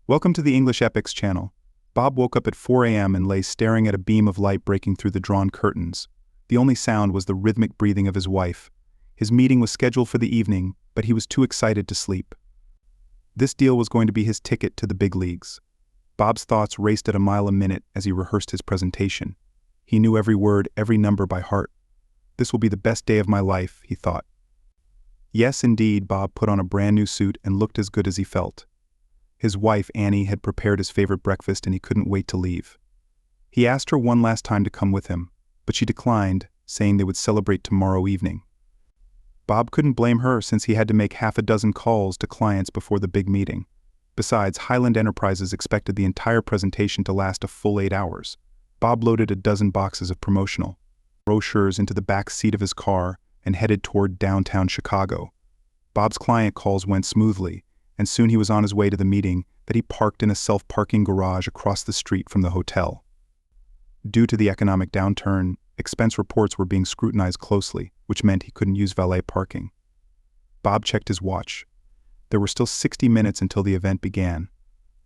Welcome to the English Epics channel. Bob woke up at 4 a.m. and lay staring at a beam of light breaking through the drawn curtains. The only sound was the rhythmic breathing of his wife. His meeting was scheduled for the evening, but he was too excited to sleep. This deal was going to be his ticket to the big leagues. Bob's thoughts raced at a mile a minute as he rehearsed his presentation. He knew every word, every number by heart. This will be the best day of my life, he thought. Yes, indeed, Bob put on a brand new suit and looked as good as he felt. His wife, Annie, had prepared his favorite breakfast and he couldn't wait to leave. He asked her one last time to come with him, but she declined, saying they would celebrate tomorrow evening. Bob couldn't blame her since he had to make half a dozen calls to clients before the big meeting. Besides, Highland Enterprises expected the entire presentation to last a full 8 hours. Bob loaded a dozen boxes of promotional brochures into the back seat of his car and headed toward downtown Chicago. Bob's client calls went smoothly, and soon he was on his way to the meeting that he parked in a self-parking garage across the street from the hotel. Due to the economic downturn, expense reports were being scrutinized closely, which meant he couldn't use valet parking. Bob checked his watch. There were still 60 minutes until the event began.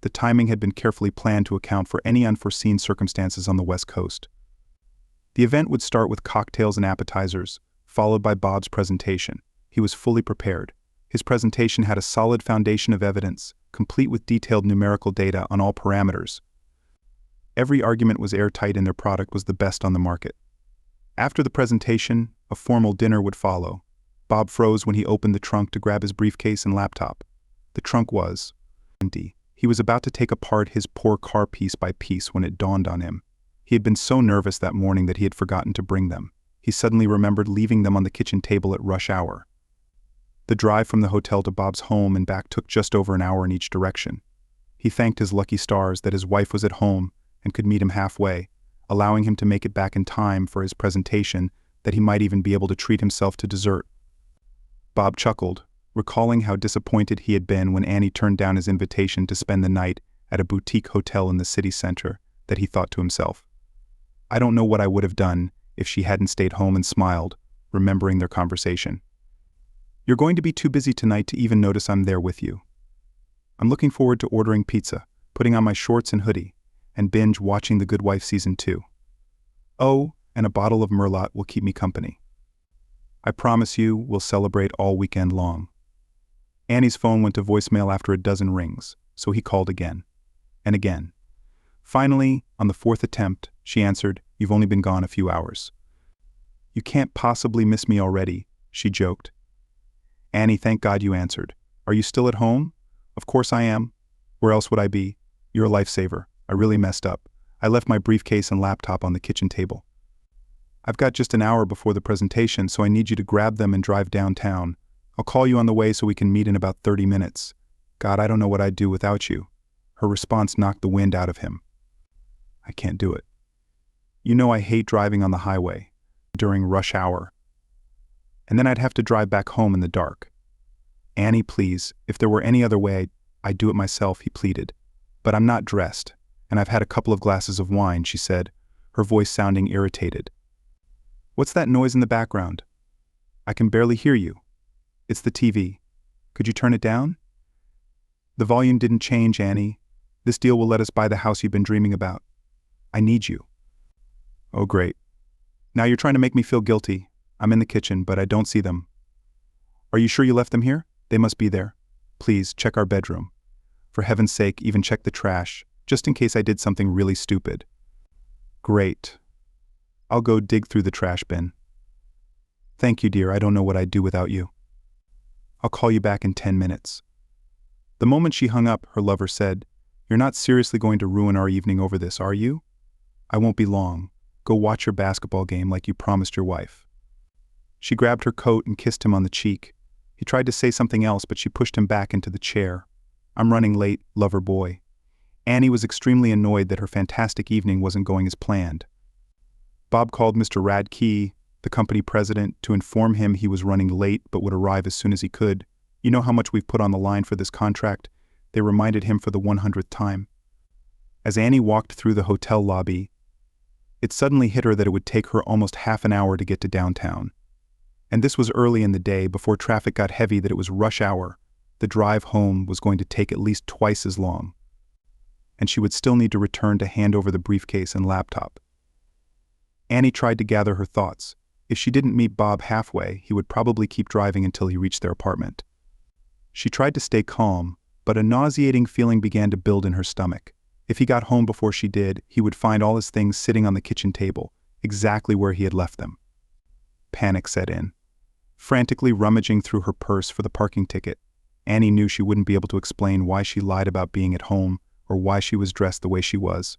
The timing had been carefully planned to account for any unforeseen circumstances on the West Coast. The event would start with cocktails and appetizers, followed by Bob's presentation. He was fully prepared. His presentation had a solid foundation of evidence, complete with detailed numerical data on all parameters. Every argument was airtight and their product was the best on the market. After the presentation, a formal dinner would follow. Bob froze when he opened the trunk to grab his briefcase and laptop. The trunk was empty. He was about to take apart his poor car piece by piece when it dawned on him. He had been so nervous that morning that he had forgotten to bring them. He suddenly remembered leaving them on the kitchen table at rush hour. The drive from the hotel to Bob's home and back took just over an hour in each direction. He thanked his lucky stars that his wife was at home and could meet him halfway, allowing him to make it back in time for his presentation, that he might even be able to treat himself to dessert. Bob chuckled, recalling how disappointed he had been when Annie turned down his invitation to spend the night at a boutique hotel in the city center, that he thought to himself, "I don't know what I would have done if she hadn't stayed home," and smiled, remembering their conversation. "You're going to be too busy tonight to even notice I'm there with you. I'm looking forward to ordering pizza, putting on my shorts and hoodie, and binge watching The Good Wife Season 2. Oh, and a bottle of Merlot will keep me company. I promise you we'll celebrate all weekend long." Annie's phone went to voicemail after a dozen rings, so he called again and again. Finally, on the fourth attempt, she answered, "You've only been gone a few hours." "You can't possibly miss me already," she joked. "Annie, thank God you answered. Are you still at home?" "Of course I am. Where else would I be? You're a lifesaver. I really messed up. I left my briefcase and laptop on the kitchen table. I've got just an hour before the presentation, so I need you to grab them and drive downtown. I'll call you on the way so we can meet in about 30 minutes. God, I don't know what I'd do without you." Her response knocked the wind out of him. "I can't do it. You know I hate driving on the highway during rush hour. And then I'd have to drive back home in the dark. Annie, please, if there were any other way, I'd do it myself," he pleaded. "But I'm not dressed, and I've had a couple of glasses of wine," she said, her voice sounding irritated. "What's that noise in the background? I can barely hear you." "It's the TV. Could you turn it down?" "The volume didn't change, Annie. This deal will let us buy the house you've been dreaming about. I need you." "Oh, great. Now you're trying to make me feel guilty. I'm in the kitchen, but I don't see them." "Are you sure you left them here? They must be there. Please, check our bedroom. For heaven's sake, even check the trash, just in case I did something really stupid." "Great. I'll go dig through the trash bin." "Thank you, dear. I don't know what I'd do without you. I'll call you back in 10 minutes. The moment she hung up, her lover said, "You're not seriously going to ruin our evening over this, are you?" "I won't be long. Go watch your basketball game like you promised your wife." She grabbed her coat and kissed him on the cheek. He tried to say something else, but she pushed him back into the chair. "I'm running late, lover boy." Annie was extremely annoyed that her fantastic evening wasn't going as planned. Bob called Mr. Radke, the company president, to inform him he was running late but would arrive as soon as he could. "You know how much we've put on the line for this contract?" they reminded him for the 100th time. As Annie walked through the hotel lobby, it suddenly hit her that it would take her almost half an hour to get to downtown. And this was early in the day, before traffic got heavy, that it was rush hour. The drive home was going to take at least twice as long. and she would still need to return to hand over the briefcase and laptop. Annie tried to gather her thoughts. If she didn't meet Bob halfway, he would probably keep driving until he reached their apartment. She tried to stay calm, but a nauseating feeling began to build in her stomach. If he got home before she did, he would find all his things sitting on the kitchen table, exactly where he had left them. Panic set in. Frantically rummaging through her purse for the parking ticket, Annie knew she wouldn't be able to explain why she lied about being at home or why she was dressed the way she was.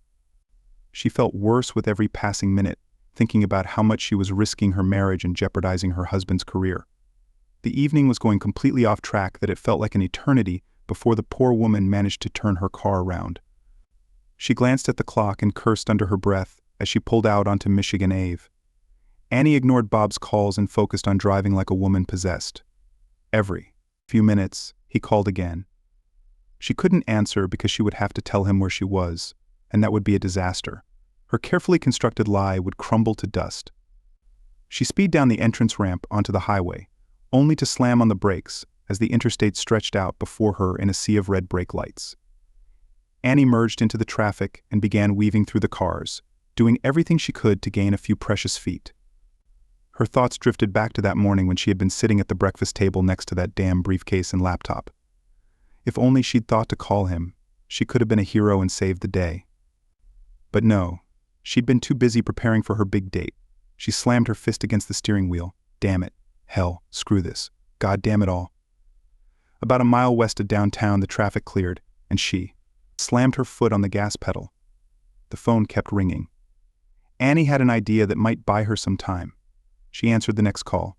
She felt worse with every passing minute, thinking about how much she was risking her marriage and jeopardizing her husband's career. The evening was going completely off track that it felt like an eternity before the poor woman managed to turn her car around. She glanced at the clock and cursed under her breath as she pulled out onto Michigan Ave. Annie ignored Bob's calls and focused on driving like a woman possessed. Every few minutes, he called again. She couldn't answer because she would have to tell him where she was, and that would be a disaster. Her carefully constructed lie would crumble to dust. She speeded down the entrance ramp onto the highway, only to slam on the brakes as the interstate stretched out before her in a sea of red brake lights. Annie merged into the traffic and began weaving through the cars, doing everything she could to gain a few precious feet. Her thoughts drifted back to that morning when she had been sitting at the breakfast table next to that damn briefcase and laptop. If only she'd thought to call him, she could have been a hero and saved the day. But no, she'd been too busy preparing for her big date. She slammed her fist against the steering wheel. Damn it. Hell, screw this. God damn it all. About a mile west of downtown, the traffic cleared, and she slammed her foot on the gas pedal. The phone kept ringing. Annie had an idea that might buy her some time. She answered the next call.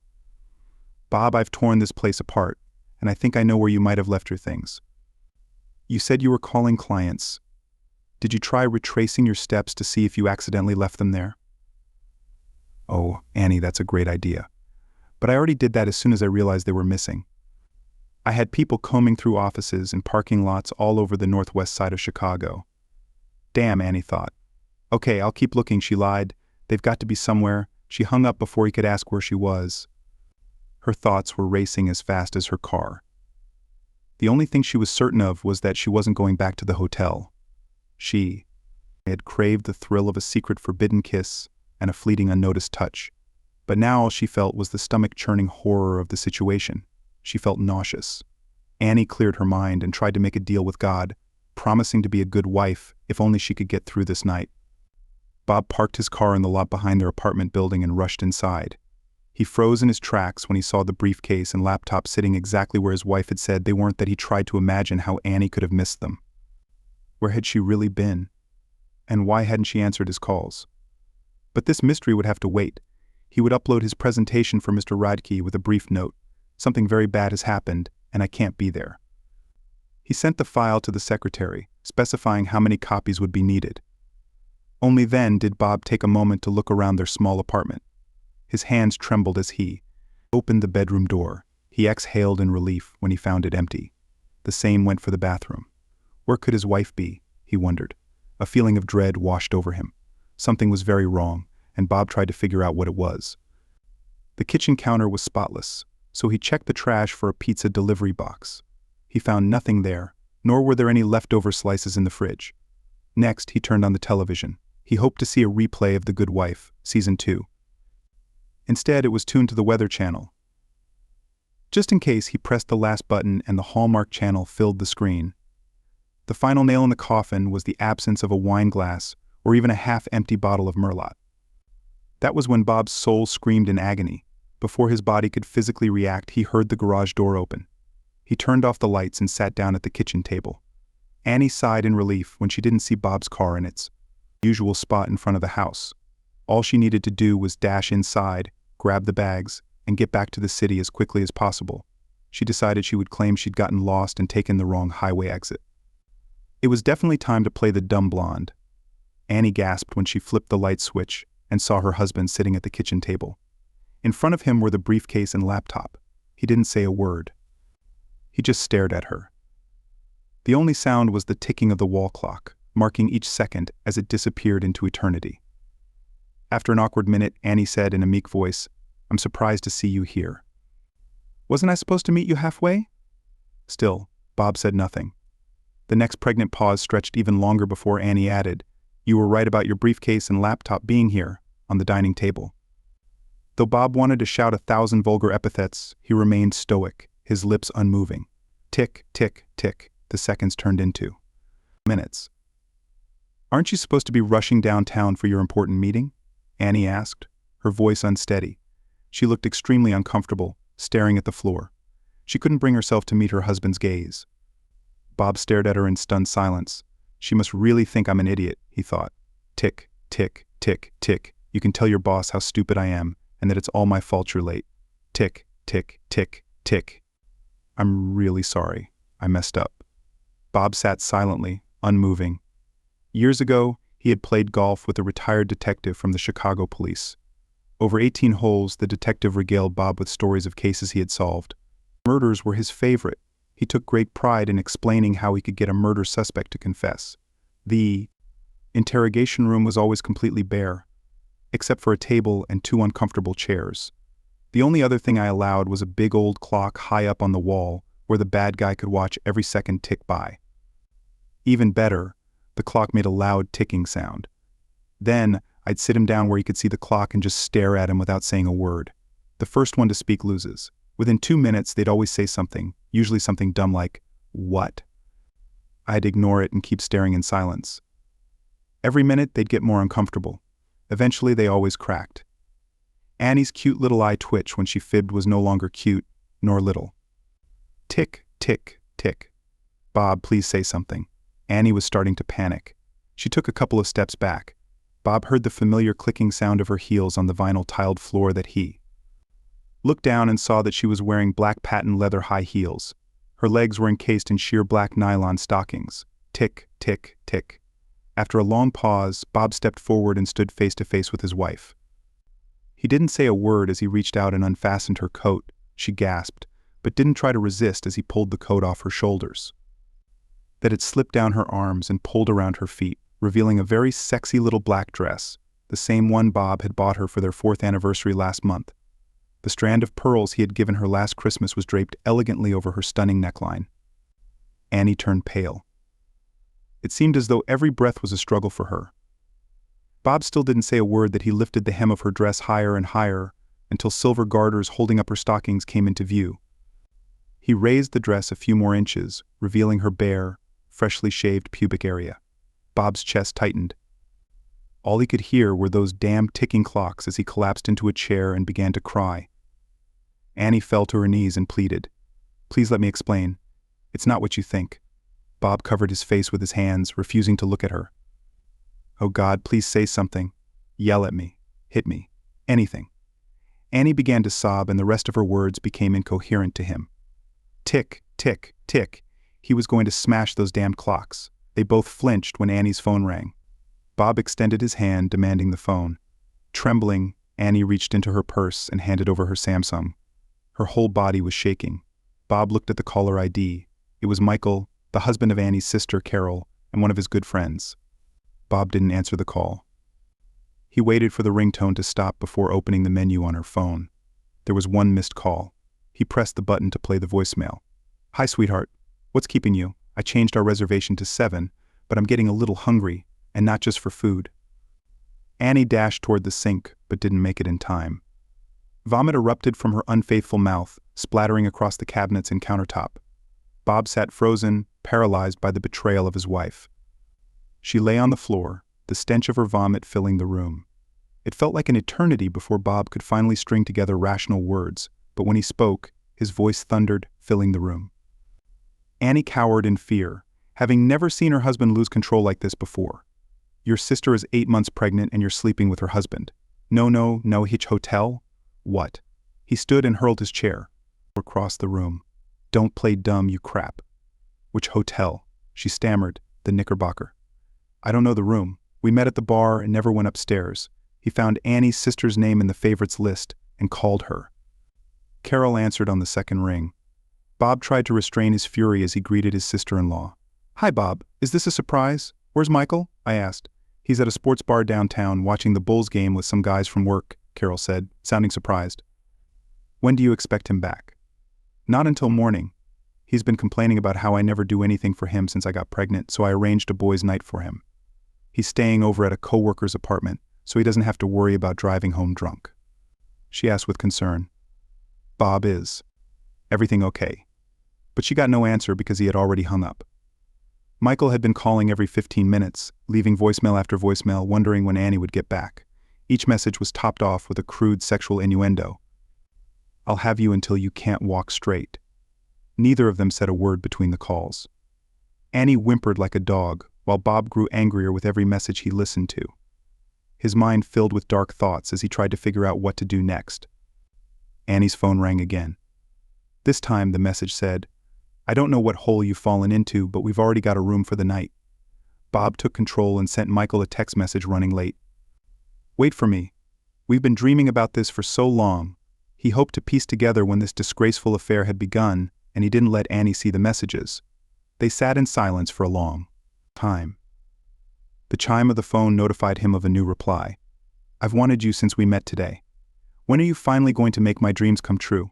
Bob, I've torn this place apart, and I think I know where you might have left your things. You said you were calling clients. Did you try retracing your steps to see if you accidentally left them there? Oh, Annie, that's a great idea. But I already did that as soon as I realized they were missing. I had people combing through offices and parking lots all over the northwest side of Chicago. Damn, Annie thought. Okay, I'll keep looking, she lied. They've got to be somewhere. She hung up before he could ask where she was. Her thoughts were racing as fast as her car. The only thing she was certain of was that she wasn't going back to the hotel. She had craved the thrill of a secret forbidden kiss and a fleeting unnoticed touch. But now all she felt was the stomach-churning horror of the situation. She felt nauseous. Annie cleared her mind and tried to make a deal with God, promising to be a good wife if only she could get through this night. Bob parked his car in the lot behind their apartment building and rushed inside. He froze in his tracks when he saw the briefcase and laptop sitting exactly where his wife had said they weren't, that he tried to imagine how Annie could have missed them. Where had she really been? And why hadn't she answered his calls? But this mystery would have to wait. He would upload his presentation for Mr. Radke with a brief note. Something very bad has happened, and I can't be there. He sent the file to the secretary, specifying how many copies would be needed. Only then did Bob take a moment to look around their small apartment. His hands trembled as he opened the bedroom door. He exhaled in relief when he found it empty. The same went for the bathroom. Where could his wife be? He wondered. A feeling of dread washed over him. Something was very wrong, and Bob tried to figure out what it was. The kitchen counter was spotless, so he checked the trash for a pizza delivery box. He found nothing there, nor were there any leftover slices in the fridge. Next, he turned on the television. He hoped to see a replay of The Good Wife, Season 2. Instead, it was tuned to the Weather Channel. Just in case, he pressed the last button and the Hallmark Channel filled the screen. The final nail in the coffin was the absence of a wine glass or even a half-empty bottle of Merlot. That was when Bob's soul screamed in agony. Before his body could physically react, he heard the garage door open. He turned off the lights and sat down at the kitchen table. Annie sighed in relief when she didn't see Bob's car in its usual spot in front of the house. All she needed to do was dash inside, grab the bags, and get back to the city as quickly as possible. She decided she would claim she'd gotten lost and taken the wrong highway exit. It was definitely time to play the dumb blonde. Annie gasped when she flipped the light switch and saw her husband sitting at the kitchen table. In front of him were the briefcase and laptop. He didn't say a word. He just stared at her. The only sound was the ticking of the wall clock, marking each second as it disappeared into eternity. After an awkward minute, Annie said in a meek voice, "I'm surprised to see you here." "Wasn't I supposed to meet you halfway?" Still, Bob said nothing. The next pregnant pause stretched even longer before Annie added, "You were right about your briefcase and laptop being here, on the dining table." Though Bob wanted to shout 1,000 vulgar epithets, he remained stoic, his lips unmoving. Tick, tick, tick, the seconds turned into minutes. "Aren't you supposed to be rushing downtown for your important meeting?" Annie asked, her voice unsteady. She looked extremely uncomfortable, staring at the floor. She couldn't bring herself to meet her husband's gaze. Bob stared at her in stunned silence. She must really think I'm an idiot, he thought. Tick, tick, tick, tick. You can tell your boss how stupid I am, and that it's all my fault you're late. Tick, tick, tick, tick. I'm really sorry. I messed up. Bob sat silently, unmoving. Years ago, he had played golf with a retired detective from the Chicago police. Over 18 holes, the detective regaled Bob with stories of cases he had solved. Murders were his favorite. He took great pride in explaining how he could get a murder suspect to confess. The interrogation room was always completely bare, except for a table and 2 uncomfortable chairs. The only other thing I allowed was a big old clock high up on the wall where the bad guy could watch every second tick by. Even better, the clock made a loud ticking sound. Then, I'd sit him down where he could see the clock and just stare at him without saying a word. The first one to speak loses. Within 2 minutes, they'd always say something, usually something dumb like, "What?" I'd ignore it and keep staring in silence. Every minute, they'd get more uncomfortable. Eventually, they always cracked. Annie's cute little eye twitch when she fibbed was no longer cute, nor little. Tick, tick, tick. "Bob, please say something." Annie was starting to panic. She took a couple of steps back. Bob heard the familiar clicking sound of her heels on the vinyl-tiled floor that he looked down and saw that she was wearing black patent leather high heels. Her legs were encased in sheer black nylon stockings. Tick, tick, tick. After a long pause, Bob stepped forward and stood face to face with his wife. He didn't say a word as he reached out and unfastened her coat. She gasped, but didn't try to resist as he pulled the coat off her shoulders. That had slipped down her arms and pulled around her feet, revealing a very sexy little black dress, the same one Bob had bought her for their 4th anniversary last month. The strand of pearls he had given her last Christmas was draped elegantly over her stunning neckline. Annie turned pale. It seemed as though every breath was a struggle for her. Bob still didn't say a word that he lifted the hem of her dress higher and higher until silver garters holding up her stockings came into view. He raised the dress a few more inches, revealing her bare, freshly shaved pubic area. Bob's chest tightened. All he could hear were those damn ticking clocks as he collapsed into a chair and began to cry. Annie fell to her knees and pleaded, "Please let me explain. It's not what you think." Bob covered his face with his hands, refusing to look at her. "Oh God, please say something. Yell at me. Hit me. Anything." Annie began to sob and the rest of her words became incoherent to him. Tick, tick, tick. He was going to smash those damned clocks. They both flinched when Annie's phone rang. Bob extended his hand, demanding the phone. Trembling, Annie reached into her purse and handed over her Samsung. Her whole body was shaking. Bob looked at the caller ID. It was Michael, the husband of Annie's sister, Carol, and one of his good friends. Bob didn't answer the call. He waited for the ringtone to stop before opening the menu on her phone. There was one missed call. He pressed the button to play the voicemail. "Hi, sweetheart. What's keeping you? I changed our reservation to 7, but I'm getting a little hungry, and not just for food." Annie dashed toward the sink, but didn't make it in time. Vomit erupted from her unfaithful mouth, splattering across the cabinets and countertop. Bob sat frozen, paralyzed by the betrayal of his wife. She lay on the floor, the stench of her vomit filling the room. It felt like an eternity before Bob could finally string together rational words, but when he spoke, his voice thundered, filling the room. Annie cowered in fear, having never seen her husband lose control like this before. "Your sister is 8 months pregnant and you're sleeping with her husband. No hitch hotel? What?" He stood and hurled his chair across the room. "Don't play dumb, you crap." "Which hotel?" She stammered, "The Knickerbocker." "I don't know the room. We met at the bar and never went upstairs." He found Annie's sister's name in the favorites list and called her. Carol answered on the second ring. Bob tried to restrain his fury as he greeted his sister-in-law. "Hi, Bob. Is this a surprise? Where's Michael?" I asked. "He's at a sports bar downtown watching the Bulls game with some guys from work," Carol said, sounding surprised. "When do you expect him back?" "Not until morning. He's been complaining about how I never do anything for him since I got pregnant, so I arranged a boys' night for him. He's staying over at a coworker's apartment, so he doesn't have to worry about driving home drunk. She asked with concern. Bob, is everything okay? But she got no answer because he had already hung up. Michael had been calling every 15 minutes, leaving voicemail after voicemail, wondering when Annie would get back. Each message was topped off with a crude sexual innuendo. I'll have you until you can't walk straight. Neither of them said a word between the calls. Annie whimpered like a dog, while Bob grew angrier with every message he listened to. His mind filled with dark thoughts as he tried to figure out what to do next. Annie's phone rang again. This time the message said, I don't know what hole you've fallen into, but we've already got a room for the night. Bob took control and sent Michael a text message running late. Wait for me. We've been dreaming about this for so long. He hoped to piece together when this disgraceful affair had begun, and he didn't let Annie see the messages. They sat in silence for a long time. The chime of the phone notified him of a new reply. I've wanted you since we met today. When are you finally going to make my dreams come true?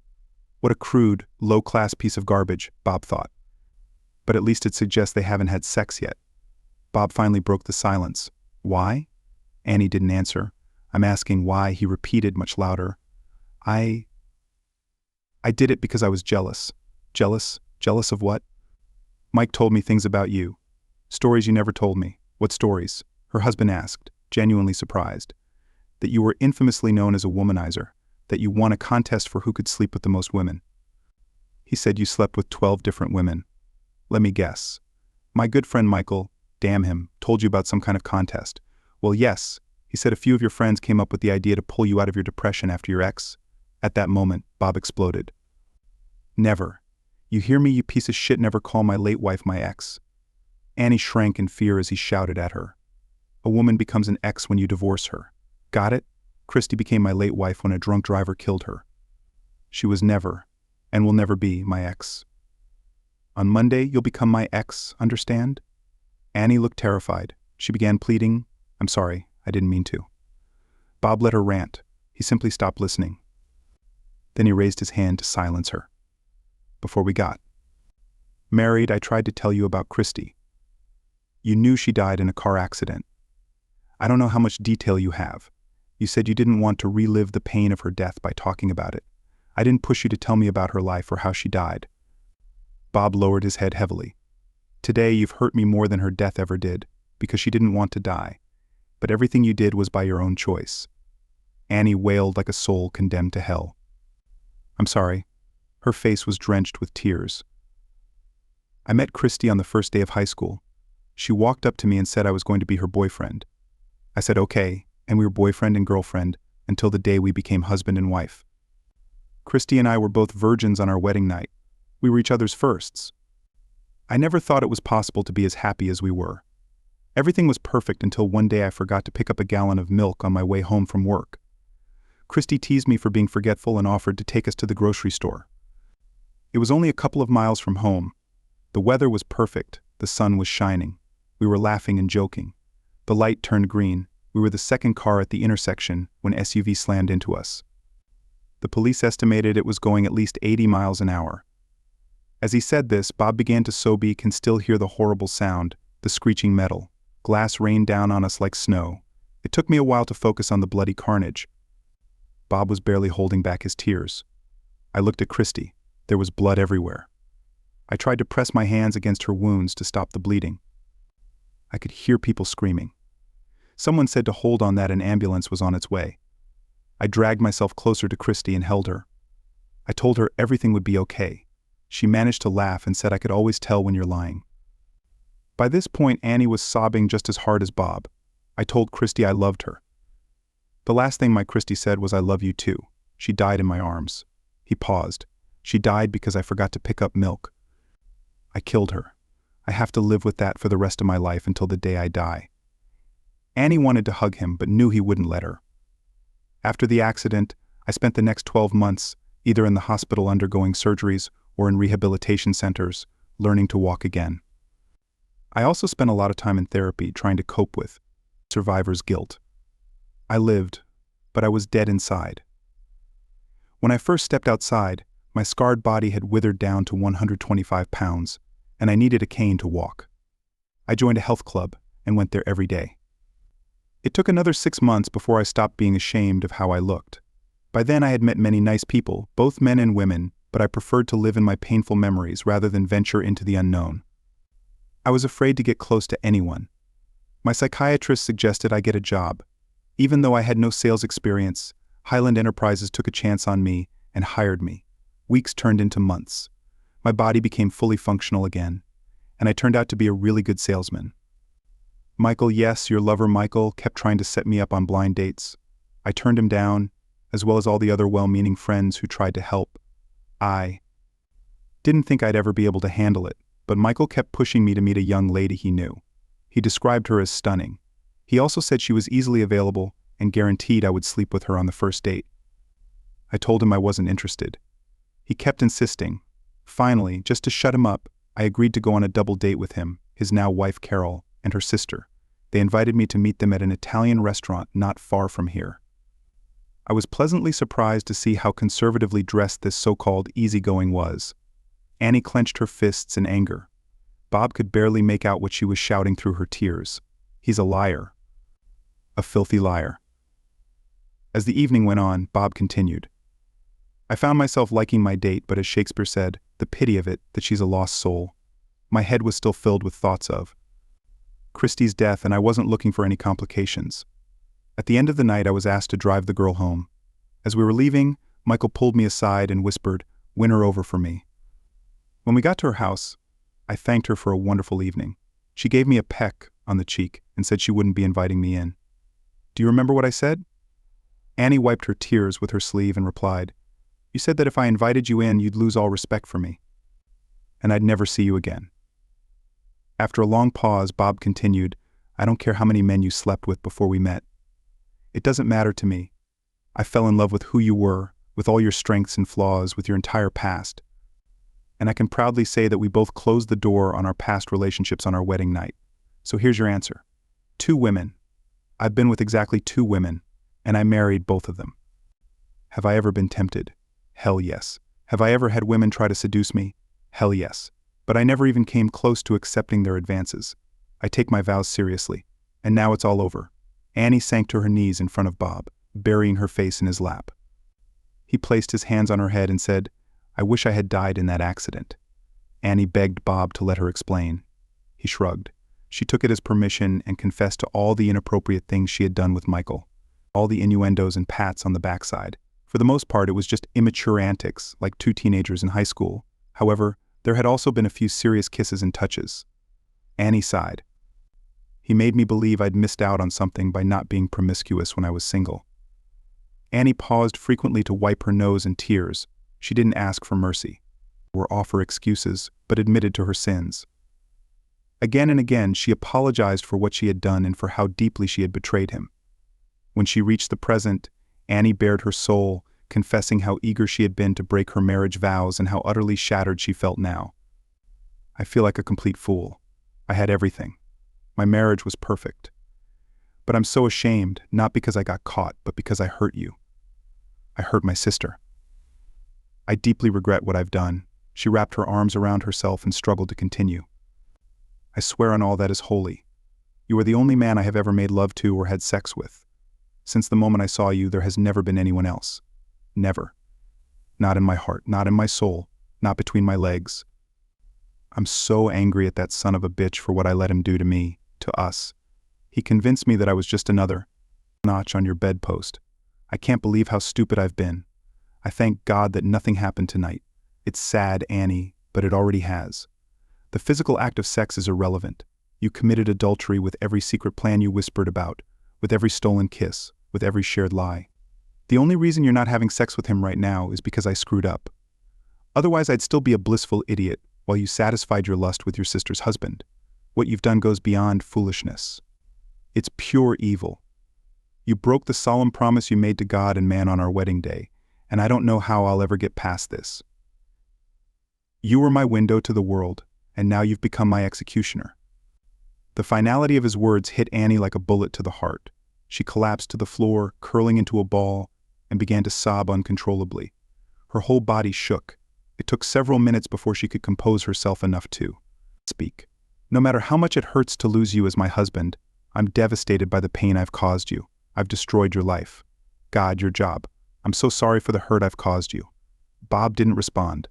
What a crude, low-class piece of garbage, Bob thought. But at least it suggests they haven't had sex yet. Bob finally broke the silence. Why? Annie didn't answer. I'm asking why, he repeated much louder. I did it because I was jealous. Jealous? Jealous of what? Mike told me things about you. Stories you never told me. What stories? Her husband asked, genuinely surprised. That you were infamously known as a womanizer, that you won a contest for who could sleep with the most women. He said you slept with 12 different women. Let me guess. My good friend Michael, damn him, told you about some kind of contest. Well, yes, he said a few of your friends came up with the idea to pull you out of your depression after your ex. At that moment, Bob exploded. Never. You hear me, you piece of shit, never call my late wife my ex. Annie shrank in fear as he shouted at her. A woman becomes an ex when you divorce her. Got it? Christy became my late wife when a drunk driver killed her. She was never, and will never be, my ex. On Monday, you'll become my ex, understand? Annie looked terrified. She began pleading, I'm sorry, I didn't mean to. Bob let her rant. He simply stopped listening. Then he raised his hand to silence her. Before we got married, I tried to tell you about Christy. You knew she died in a car accident. I don't know how much detail you have. You said you didn't want to relive the pain of her death by talking about it. I didn't push you to tell me about her life or how she died. Bob lowered his head heavily. Today you've hurt me more than her death ever did, because she didn't want to die. But everything you did was by your own choice. Annie wailed like a soul condemned to hell. I'm sorry. Her face was drenched with tears. I met Christy on the first day of high school. She walked up to me and said I was going to be her boyfriend. I said okay, and we were boyfriend and girlfriend until the day we became husband and wife. Christy and I were both virgins on our wedding night. We were each other's firsts. I never thought it was possible to be as happy as we were. Everything was perfect until one day I forgot to pick up a gallon of milk on my way home from work. Christy teased me for being forgetful and offered to take us to the grocery store. It was only a couple of miles from home. The weather was perfect, the sun was shining. We were laughing and joking. The light turned green. We were the second car at the intersection when SUV slammed into us. The police estimated it was going at least 80 miles an hour. As he said this, Bob began to sob. He can still hear the horrible sound, the screeching metal. Glass rained down on us like snow. It took me a while to focus on the bloody carnage. Bob was barely holding back his tears. I looked at Christy. There was blood everywhere. I tried to press my hands against her wounds to stop the bleeding. I could hear people screaming. Someone said to hold on, that an ambulance was on its way. I dragged myself closer to Christy and held her. I told her everything would be okay. She managed to laugh and said I could always tell when you're lying. By this point, Annie was sobbing just as hard as Bob. I told Christy I loved her. The last thing my Christy said was I love you too. She died in my arms. He paused. She died because I forgot to pick up milk. I killed her. I have to live with that for the rest of my life until the day I die. Annie wanted to hug him but knew he wouldn't let her. After the accident, I spent the next 12 months either in the hospital undergoing surgeries or in rehabilitation centers, learning to walk again. I also spent a lot of time in therapy trying to cope with survivor's guilt. I lived, but I was dead inside. When I first stepped outside, My scarred body had withered down to 125 pounds, and I needed a cane to walk. I joined a health club and went there every day. It took another 6 months before I stopped being ashamed of how I looked. By then I had met many nice people, both men and women, but I preferred to live in my painful memories rather than venture into the unknown. I was afraid to get close to anyone. My psychiatrist suggested I get a job. Even though I had no sales experience, Highland Enterprises took a chance on me and hired me. Weeks turned into months. My body became fully functional again, and I turned out to be a really good salesman. Michael, yes, your lover Michael, kept trying to set me up on blind dates. I turned him down, as well as all the other well-meaning friends who tried to help. I didn't think I'd ever be able to handle it, but Michael kept pushing me to meet a young lady he knew. He described her as stunning. He also said she was easily available and guaranteed I would sleep with her on the first date. I told him I wasn't interested. He kept insisting. Finally, just to shut him up, I agreed to go on a double date with him, his now wife Carol, and her sister. They invited me to meet them at an Italian restaurant not far from here. I was pleasantly surprised to see how conservatively dressed this so-called easygoing was. Annie clenched her fists in anger. Bob could barely make out what she was shouting through her tears. He's a liar. A filthy liar. As the evening went on, Bob continued. I found myself liking my date, but as Shakespeare said, the pity of it, that she's a lost soul. My head was still filled with thoughts of Christie's death, and I wasn't looking for any complications. At the end of the night, I was asked to drive the girl home. As we were leaving, Michael pulled me aside and whispered, "Win her over for me." When we got to her house, I thanked her for a wonderful evening. She gave me a peck on the cheek and said she wouldn't be inviting me in. Do you remember what I said? Annie wiped her tears with her sleeve and replied, "You said that if I invited you in, you'd lose all respect for me, and I'd never see you again." After a long pause, Bob continued, "I don't care how many men you slept with before we met. It doesn't matter to me. I fell in love with who you were, with all your strengths and flaws, with your entire past. And I can proudly say that we both closed the door on our past relationships on our wedding night. So here's your answer. 2 women. I've been with exactly 2 women, and I married both of them. Have I ever been tempted? Hell yes. Have I ever had women try to seduce me? Hell yes. But I never even came close to accepting their advances. I take my vows seriously. And now it's all over." Annie sank to her knees in front of Bob, burying her face in his lap. He placed his hands on her head and said, "I wish I had died in that accident." Annie begged Bob to let her explain. He shrugged. She took it as permission and confessed to all the inappropriate things she had done with Michael, all the innuendos and pats on the backside. For the most part, it was just immature antics, like 2 teenagers in high school. However, there had also been a few serious kisses and touches. Annie sighed. He made me believe I'd missed out on something by not being promiscuous when I was single. Annie paused frequently to wipe her nose in tears. She didn't ask for mercy, or offer excuses, but admitted to her sins. Again and again, she apologized for what she had done and for how deeply she had betrayed him. When she reached the present, Annie bared her soul, confessing how eager she had been to break her marriage vows and how utterly shattered she felt now. "I feel like a complete fool. I had everything. My marriage was perfect. But I'm so ashamed, not because I got caught, but because I hurt you. I hurt my sister. I deeply regret what I've done." She wrapped her arms around herself and struggled to continue. "I swear on all that is holy. You are the only man I have ever made love to or had sex with. Since the moment I saw you, there has never been anyone else. Never. Not in my heart, not in my soul, not between my legs. I'm so angry at that son of a bitch for what I let him do to me, to us. He convinced me that I was just another notch on your bedpost. I can't believe how stupid I've been. I thank God that nothing happened tonight. It's sad, Annie, but it already has. The physical act of sex is irrelevant. You committed adultery with every secret plan you whispered about, with every stolen kiss, with every shared lie. The only reason you're not having sex with him right now is because I screwed up. Otherwise, I'd still be a blissful idiot while you satisfied your lust with your sister's husband. What you've done goes beyond foolishness. It's pure evil. You broke the solemn promise you made to God and man on our wedding day, and I don't know how I'll ever get past this. You were my window to the world, and now you've become my executioner." The finality of his words hit Annie like a bullet to the heart. She collapsed to the floor, curling into a ball, and began to sob uncontrollably. Her whole body shook, It took several minutes before she could compose herself enough to speak. No matter how much it hurts to lose you as my husband, I'm devastated by the pain I've caused you. I've destroyed your life. God, your job. I'm so sorry for the hurt I've caused you. Bob didn't respond.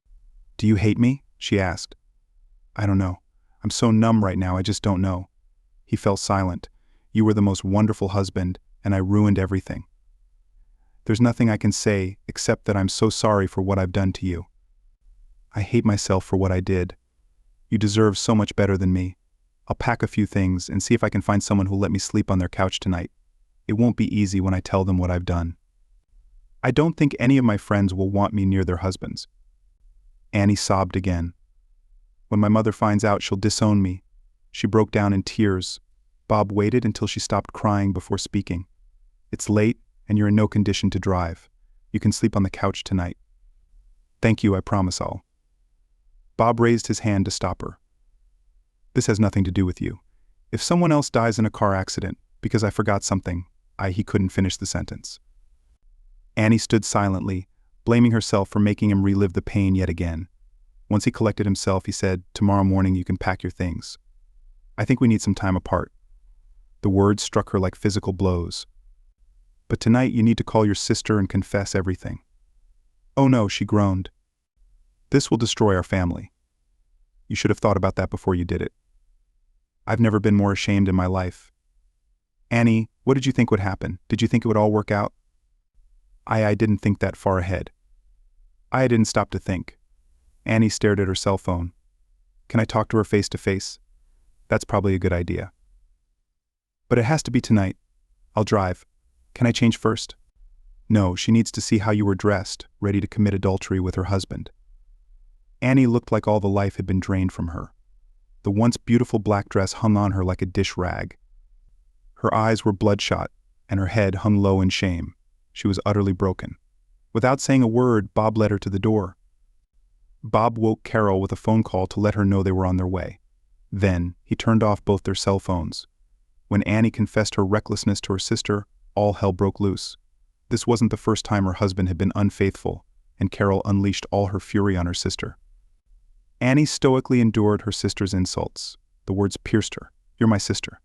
Do you hate me? She asked. I don't know. I'm so numb right now, I just don't know. He fell silent. You were the most wonderful husband, and I ruined everything. There's nothing I can say except that I'm so sorry for what I've done to you. I hate myself for what I did. You deserve so much better than me. I'll pack a few things and see if I can find someone who'll let me sleep on their couch tonight. It won't be easy when I tell them what I've done. I don't think any of my friends will want me near their husbands. Annie sobbed again. When my mother finds out, she'll disown me. She broke down in tears. Bob waited until she stopped crying before speaking. It's late, and you're in no condition to drive. You can sleep on the couch tonight. Thank you, I promise I'll. Bob raised his hand to stop her. This has nothing to do with you. If someone else dies in a car accident because I forgot something, he couldn't finish the sentence. Annie stood silently, blaming herself for making him relive the pain yet again. Once he collected himself, he said, tomorrow morning you can pack your things. I think we need some time apart. The words struck her like physical blows. But tonight you need to call your sister and confess everything. Oh no, she groaned. This will destroy our family. You should have thought about that before you did it. I've never been more ashamed in my life. Annie, what did you think would happen? Did you think it would all work out? I didn't think that far ahead. I didn't stop to think. Annie stared at her cell phone. Can I talk to her face to face? That's probably a good idea. But it has to be tonight. I'll drive. Can I change first? No, she needs to see how you were dressed, ready to commit adultery with her husband. Annie looked like all the life had been drained from her. The once beautiful black dress hung on her like a dish rag. Her eyes were bloodshot, and her head hung low in shame. She was utterly broken. Without saying a word, Bob led her to the door. Bob woke Carol with a phone call to let her know they were on their way. Then, he turned off both their cell phones. When Annie confessed her recklessness to her sister, all hell broke loose. This wasn't the first time her husband had been unfaithful, and Carol unleashed all her fury on her sister. Annie stoically endured her sister's insults. The words pierced her. You're my sister.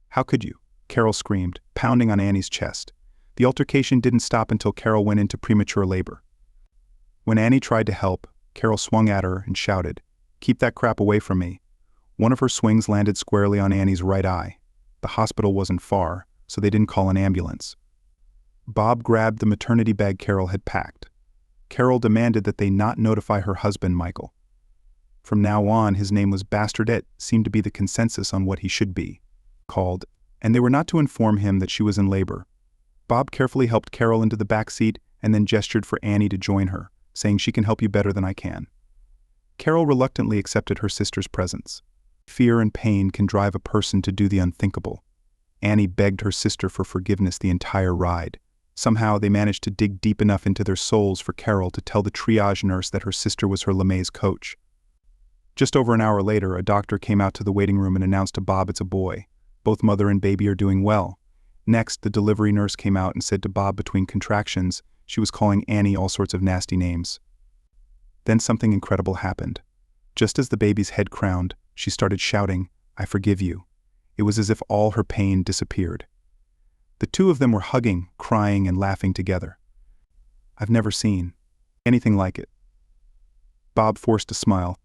How could you? Carol screamed, pounding on Annie's chest. The altercation didn't stop until Carol went into premature labor. When Annie tried to help, Carol swung at her and shouted, Keep that crap away from me. One of her swings landed squarely on Annie's right eye. The hospital wasn't far, so they didn't call an ambulance. Bob grabbed the maternity bag Carol had packed. Carol demanded that they not notify her husband, Michael. From now on, his name was Bastardette, seemed to be the consensus on what he should be called, and they were not to inform him that she was in labor. Bob carefully helped Carol into the back seat and then gestured for Annie to join her, saying she can help you better than I can. Carol reluctantly accepted her sister's presence. Fear and pain can drive a person to do the unthinkable. Annie begged her sister for forgiveness the entire ride. Somehow they managed to dig deep enough into their souls for Carol to tell the triage nurse that her sister was her LeMay's coach. Just over an hour later, a doctor came out to the waiting room and announced to Bob it's a boy. Both mother and baby are doing well. Next, the delivery nurse came out and said to Bob between contractions she was calling Annie all sorts of nasty names. Then something incredible happened. Just as the baby's head crowned, she started shouting, I forgive you. It was as if all her pain disappeared. The two of them were hugging, crying, and laughing together. I've never seen anything like it. Bob forced a smile.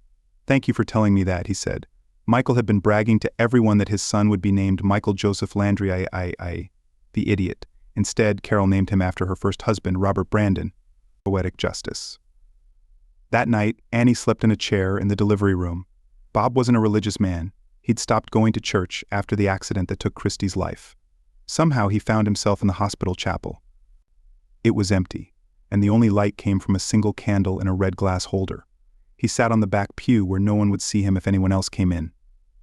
Thank you for telling me that, he said. Michael had been bragging to everyone that his son would be named Michael Joseph Landry. The idiot. Instead, Carol named him after her first husband, Robert Brandon. Poetic justice. That night, Annie slept in a chair in the delivery room. Bob wasn't a religious man. He'd stopped going to church after the accident that took Christy's life. Somehow he found himself in the hospital chapel. It was empty, and the only light came from a single candle in a red glass holder. He sat on the back pew where no one would see him if anyone else came in.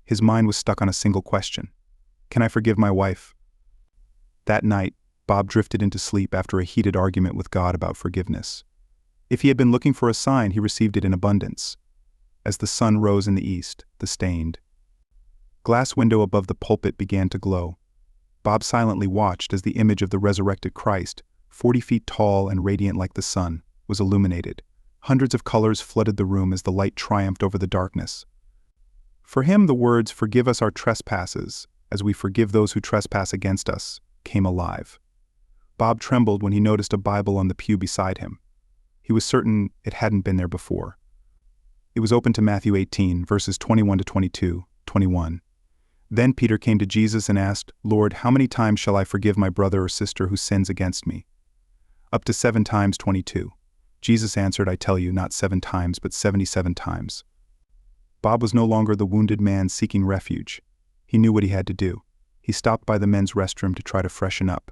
His mind was stuck on a single question. Can I forgive my wife? That night, Bob drifted into sleep after a heated argument with God about forgiveness. If he had been looking for a sign, he received it in abundance. As the sun rose in the east, the stained glass window above the pulpit began to glow. Bob silently watched as the image of the resurrected Christ, 40 feet tall and radiant like the sun, was illuminated, Hundreds of colors flooded the room as the light triumphed over the darkness. For him, the words, "Forgive us our trespasses, as we forgive those who trespass against us," came alive. Bob trembled when he noticed a Bible on the pew beside him. He was certain it hadn't been there before. It was open to Matthew 18, verses 21 to 22, 21. Then Peter came to Jesus and asked, "Lord, how many times shall I forgive my brother or sister who sins against me?" "Up to 7 times 22. Jesus answered, "I tell you, not 7 times, but 77 times. Bob was no longer the wounded man seeking refuge. He knew what he had to do. He stopped by the men's restroom to try to freshen up.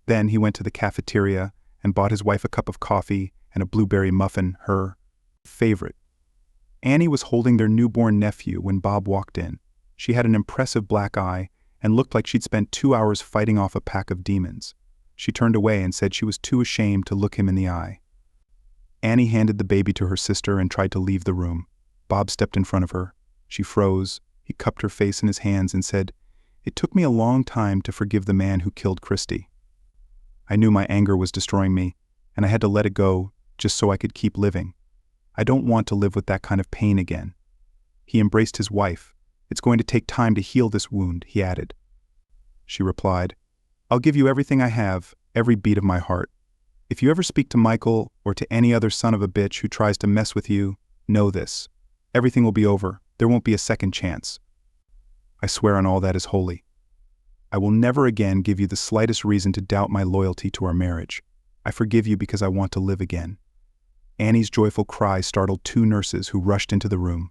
Then he went to the cafeteria and bought his wife a cup of coffee and a blueberry muffin, her favorite. Annie was holding their newborn nephew when Bob walked in. She had an impressive black eye and looked like she'd spent 2 hours fighting off a pack of demons. She turned away and said she was too ashamed to look him in the eye. Annie handed the baby to her sister and tried to leave the room. Bob stepped in front of her. She froze. He cupped her face in his hands and said, "It took me a long time to forgive the man who killed Christy. I knew my anger was destroying me, and I had to let it go just so I could keep living. I don't want to live with that kind of pain again." He embraced his wife. "It's going to take time to heal this wound," he added. She replied, "I'll give you everything I have, every beat of my heart. If you ever speak to Michael or to any other son of a bitch who tries to mess with you, know this. Everything will be over. There won't be a second chance. I swear on all that is holy. I will never again give you the slightest reason to doubt my loyalty to our marriage. I forgive you because I want to live again." Annie's joyful cry startled 2 nurses who rushed into the room.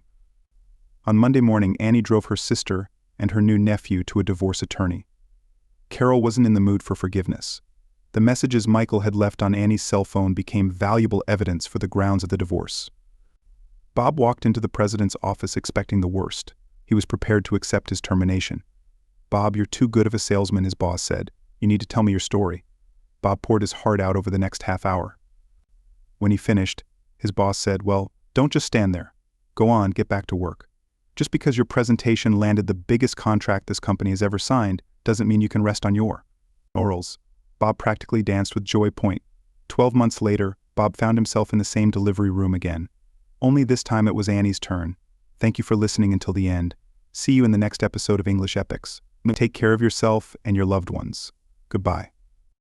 On Monday morning, Annie drove her sister and her new nephew to a divorce attorney. Carol wasn't in the mood for forgiveness. The messages Michael had left on Annie's cell phone became valuable evidence for the grounds of the divorce. Bob walked into the president's office expecting the worst. He was prepared to accept his termination. "Bob, you're too good of a salesman," his boss said. "You need to tell me your story." Bob poured his heart out over the next half hour. When he finished, his boss said, "Well, don't just stand there. Go on, get back to work. Just because your presentation landed the biggest contract this company has ever signed doesn't mean you can rest on your laurels." Bob practically danced with joy. 12 months later, Bob found himself in the same delivery room again. Only this time it was Annie's turn. Thank you for listening until the end. See you in the next episode of English Epics. Take care of yourself and your loved ones. Goodbye.